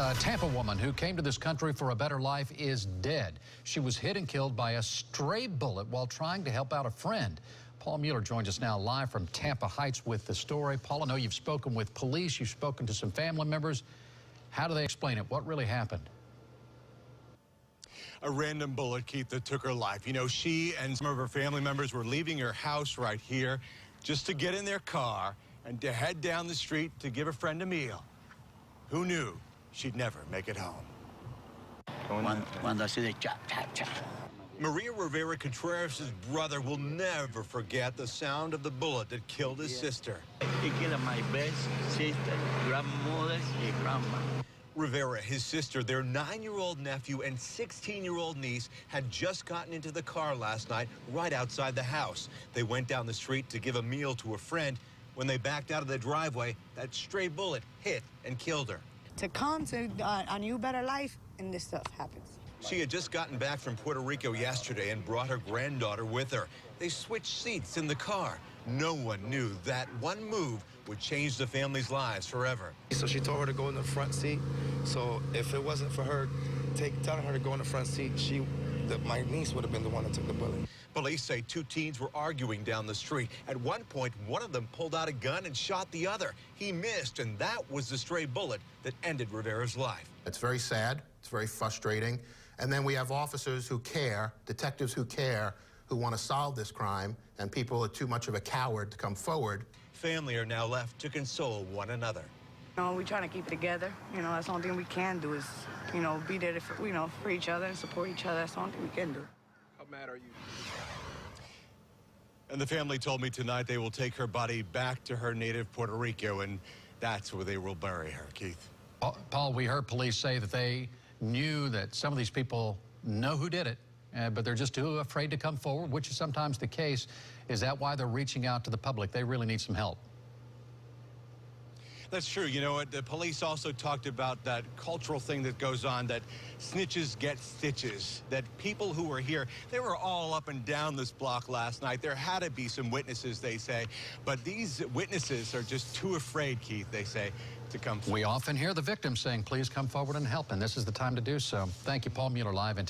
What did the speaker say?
A Tampa woman who came to this country for a better life is dead. She was hit and killed by a stray bullet while trying to help out a friend. Paul Mueller joins us now live from Tampa Heights with the story. Paul, I know you've spoken with police, you've spoken to some family members. How do they explain it? What really happened? A random bullet, Keith, that took her life. You know, she and some of her family members were leaving her house right here just to get in their car and to head down the street to give a friend a meal. Who knew she'd never make it home? Maria Rivera Contreras' brother will never forget the sound of the bullet that killed his sister. He killed my best sister, grandmother, and grandma. Rivera, his sister, their 9-year-old nephew, and 16-year-old niece had just gotten into the car last night right outside the house. They went down the street to give a meal to a friend. When they backed out of the driveway, that stray bullet hit and killed her. To come to a new, better life, and this stuff happens. She had just gotten back from Puerto Rico yesterday and brought her granddaughter with her. They switched seats in the car. No one knew that one move would change the family's lives forever. So she told her to go in the front seat. So if it wasn't for her telling her to go in the front seat, my niece would have been the one that took the bullet. Police say two teens were arguing down the street. At one point, one of them pulled out a gun and shot the other. He missed, and that was the stray bullet that ended Rivera's life. It's very sad. It's very frustrating. And then we have officers who care, detectives who care, who want to solve this crime, and people are too much of a coward to come forward. Family are now left to console one another. You know, we're trying to keep it together. You know, that's the only thing we can do is, you know, be there for each other and support each other. That's the only thing we can do. How mad are you? And the family told me tonight they will take her body back to her native Puerto Rico, and that's where they will bury her, Keith. Paul, we heard police say that they knew that some of these people know who did it, but they're just too afraid to come forward, which is sometimes the case. Is that why they're reaching out to the public? They really need some help. That's true. You know what? The police also talked about that cultural thing that goes on, that snitches get stitches, that people who were here, they were all up and down this block last night. There had to be some witnesses, they say, but these witnesses are just too afraid, Keith, they say, to come forward. We often hear the victims saying, please come forward and help, and this is the time to do so. Thank you, Paul Mueller, live in